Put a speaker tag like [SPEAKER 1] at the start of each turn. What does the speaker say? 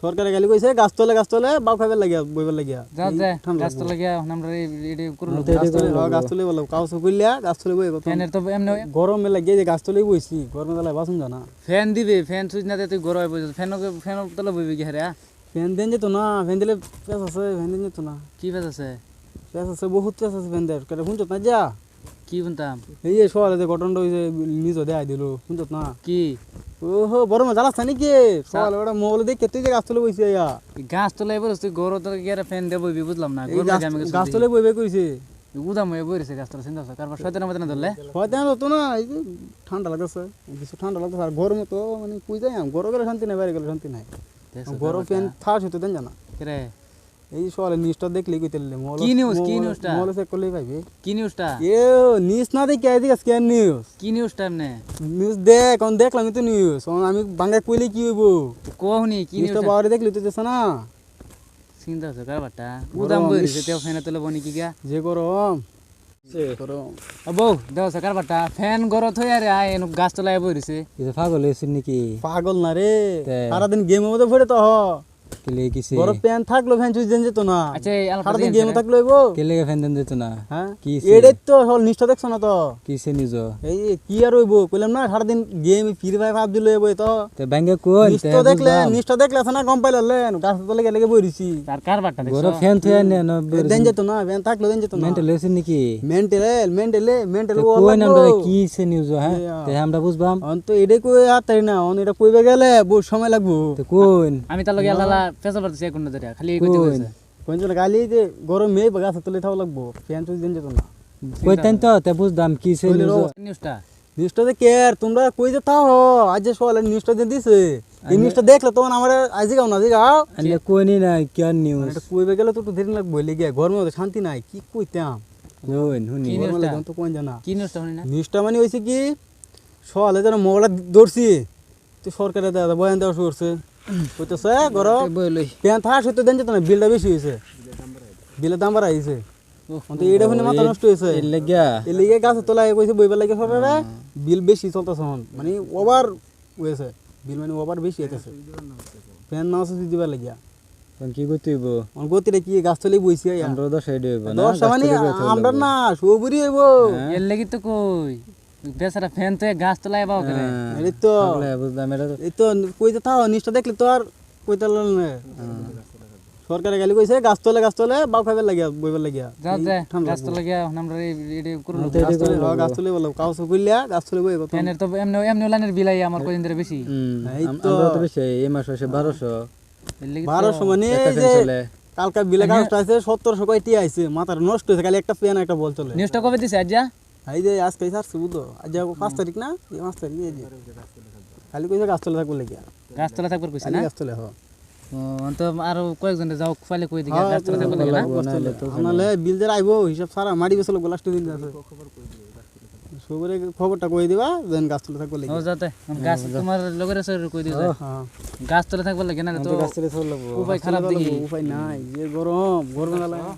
[SPEAKER 1] সরকারে গালি কইছে গাছ তলে বাউ খাইবার লাগিয়া বইবার লাগিয়া
[SPEAKER 2] যা যা গাছ তো লাগিয়া আমরা এডি করব
[SPEAKER 1] গাছ তলে বলো কাউস কইলিয়া গাছ তলে বই কথা
[SPEAKER 2] ফ্যানের তো এমনি
[SPEAKER 1] গরমে লাগিয়ে যে গাছ তলে বইছি গরমে তলে বাসন জানা
[SPEAKER 2] ফ্যান দিবে ফ্যান সুইচ না তুই গরম হয়ে বসে ফ্যান তলে বইবি কি হারে
[SPEAKER 1] ফ্যান দেন যেত না ফ্যান দিলে পেছ আছে ফ্যান দেন যেত না
[SPEAKER 2] কি পেছ আছে
[SPEAKER 1] বহুত পেছ আছে ফ্যান দের কেটে শুনছত না যা
[SPEAKER 2] কি বলতাম
[SPEAKER 1] এই যে সকালে যে ঘটনাটা হইছে নিজ দেখাই দিল শুনছত না
[SPEAKER 2] কি
[SPEAKER 1] ওহো বড় মজা লাগছে নাকি সকালে ওটা মোবাইল দেখে তুই যে গাছ তলে বইছি ইয়া
[SPEAKER 2] গাছ তলে বসে তুই গরম তলে গিয়ে ফ্যান দিয়ে বইবি বুঝলাম না
[SPEAKER 1] গাছ তলে বইবে কইছে
[SPEAKER 2] উদাম হয়ে বইছে গাছ তলে চিন্তা কারবার শয়তানের মতো না ধরলে
[SPEAKER 1] হয়তো তো না এই যে ঠান্ডা লাগতেছে কিছু ঠান্ডা লাগতেছে আর গরমে তো মানে কই যাই গরম গেলে শান্তি নাই বাইরে গেলে শান্তি নাই গরম ফ্যান থাস হইতে দেন জানা
[SPEAKER 2] রে
[SPEAKER 1] এই সকালে নিউজটা দেখলেই কইতে
[SPEAKER 2] কি নিউজটা
[SPEAKER 1] মোবাইলে চেক করলেই পাইবে
[SPEAKER 2] কি নিউজটা
[SPEAKER 1] এ নিউজ না দেখে আইদিকে স্ক্যান নিউজ
[SPEAKER 2] কি নিউজটা এমনে
[SPEAKER 1] নিউজ দেখ কোন দেখলাম তো নিউজ আমি বাংলা কইলে কি হইব
[SPEAKER 2] কোহনি কি
[SPEAKER 1] নিউজটা
[SPEAKER 2] নিউজটা
[SPEAKER 1] বাবারে দেখলি তো দেছ না
[SPEAKER 2] চিন্তা আছে কারবারটা উদাম বইছে তেও ফ্যানে তলে বনি কি গা
[SPEAKER 1] যে গরম সে গরম
[SPEAKER 2] বউ দেও সে কারবারটা ফ্যান গরত হই আরে আয় এনু গাছ তলায় বইছে
[SPEAKER 3] কিছু পাগল হয়েছিস নাকি
[SPEAKER 1] পাগল না রে সারাদিন গেমের মধ্যে পড়ে তো
[SPEAKER 3] কেলে কিসে
[SPEAKER 1] গরম প্যান থাকলো ফ্যান চুইছ দেন যেত না
[SPEAKER 2] আচ্ছা
[SPEAKER 1] সারাদিন গেমে থাকলো হইব
[SPEAKER 3] কেলে ফ্যান দেন দিত না
[SPEAKER 1] হ্যাঁ
[SPEAKER 3] কিসে
[SPEAKER 1] এডে তো সব নিষ্ঠ দেখছ না তো
[SPEAKER 3] কিসে নিজ
[SPEAKER 1] এই কি আর হইব কইলাম না সারাদিন গেম ফ্রি ফায়ার ভাব দিলে হইব তো
[SPEAKER 3] তে ব্যাঙ্গে কোন
[SPEAKER 1] নিষ্ঠ দেখলে আছে না গম পাইলেন গাছ তলে গেলে বইরিছি
[SPEAKER 2] তার কারবারটা দেখছ
[SPEAKER 3] গরো ফ্যান থুয়া নে না
[SPEAKER 1] দেন যেত না ফ্যান থাকলো দেন যেত না
[SPEAKER 3] মেন্টাল হয়েছিস নাকি
[SPEAKER 1] মেন্টাল
[SPEAKER 3] কোন আমরা কিসে নিউজ হ্যাঁ তে আমরা বুঝবাম
[SPEAKER 1] অন্ত এডে কই হাতারি না অন এটা কইবে গেলে বহুত সময় লাগবো
[SPEAKER 3] তে কোন
[SPEAKER 2] আমি তার লগে আলাদা পেছাল পারতেছি এক ঘন্টা ধরে খালি এই কইতে কইছে
[SPEAKER 1] কোনজন গালি যে গরমে গাছ তলে থাও লাগবো ফ্যান চুইছ দেন যেত না
[SPEAKER 3] কইতেন তো তে বুঝদাম কিসে নিউজ
[SPEAKER 2] নিউজটা
[SPEAKER 1] নিউজটা যে কেয়ার তোমরা কই যে তাও আজ যে সকালে নিউজটা দিয়ে দিছে এই নিউজটা দেখলে তখন আমার আজই গাও না যে গাও
[SPEAKER 3] আলে কোনি না কি নিউজ
[SPEAKER 1] এটা কইবে গেলে তো একটু দেরি লাগবে লেগে গরমে মধ্যে শান্তি নাই কি কইতাম
[SPEAKER 3] কোন হুনি
[SPEAKER 2] কি
[SPEAKER 1] গরমে
[SPEAKER 2] নিউজটা
[SPEAKER 1] লাগন তো কোন জানা
[SPEAKER 2] কি নিউজটা শুনি না
[SPEAKER 1] নিউজটা মানে হইছে কি সকালে যেন মোবাইল ধরছি তো সরকারে দাদা বয়ান দেওয়া শুরু করছে কইতেছে গরম
[SPEAKER 2] বইলই
[SPEAKER 1] প্যান থাকা সত্য দেন যেত না বিলটা বেশি হয়েছে বিলের দাম বাড়া হয়েছে অন্ত এটা শুনে মাথা নষ্ট হয়েছে
[SPEAKER 3] এর লাগিয়া
[SPEAKER 1] এর লিগে গাছের তলায় কইছে বইবার লাগে সরকারে বিল বেশি চলতেছে মানে ওভার হয়েছে বিল মানে ওভার বেশি হইতেছে ফ্যান না আছে দিবার লাগিয়া
[SPEAKER 3] কোন কি গতিব
[SPEAKER 1] অন গতিরে কি গাছ তলে বইছি
[SPEAKER 3] আমরা 10 সাইড হইব না
[SPEAKER 1] 10 মানে আমরা না সবুরি হইব
[SPEAKER 2] এর লাগি তো কই বেচারা ফ্যান তো গাছ তলায় বাও করে
[SPEAKER 1] এই তো
[SPEAKER 3] বুঝলাম এটা
[SPEAKER 1] এই তো কইতে থাও নিষ্ঠা দেখলে তো আর কইতে না সরকারে গালি কইছে গাছ তলে বাউ খাইবার লাগিয়া বইবার লাগিয়া
[SPEAKER 2] যা যা গাছ তো লাগিয়া আমরা এডি করব
[SPEAKER 1] গাছ তলে বলো কাউস কইলিয়া গাছ তলে বই কথা
[SPEAKER 2] ফ্যানের তো এমনি লাইনের বিলাই আমার কদিন ধরে বেশি
[SPEAKER 1] এই তো
[SPEAKER 3] আমরা তো বেশি এই মাস হইছে 1200
[SPEAKER 2] এর লাগি
[SPEAKER 1] 1200 মানে এই যে কালকা বিলে গাছটা আছে 1700 কয়টি আইছে মাথার নষ্ট হইছে খালি একটা ফ্যান একটা বল চলে
[SPEAKER 2] নিউজটা কবে দিছে আজ যা
[SPEAKER 1] এই যে আজকে ছাড়ছে বুঝো আজ 5 তারিখ না এই 5 তারিখ এই যে খালি কইছে গাছ তলে থাকবো লাগিয়া
[SPEAKER 2] গাছ তলা থাকবার কইছে না
[SPEAKER 1] গাছ তলে হ
[SPEAKER 2] তো আর কয়েকজন যাও ফাইলে কই দিকে গাছ তলা থাকবার লাগে না
[SPEAKER 1] নালে বিল যে আইবো হিসাব সারা মাটি বেসল লাস্ট দিন আছে সবরে খবরটা কই দিবা দেন গাছ তলে থাকবো লাগিয়া
[SPEAKER 2] ও যাতে গাছ তোমার লগের সর কই দিও
[SPEAKER 1] হ্যাঁ
[SPEAKER 2] গাছ তলা থাকবার লাগে না তো
[SPEAKER 1] গাছ তলে থাকবো
[SPEAKER 2] উপায় খারাপ দেখি
[SPEAKER 1] উপায় নাই যে গরম গরম লাগে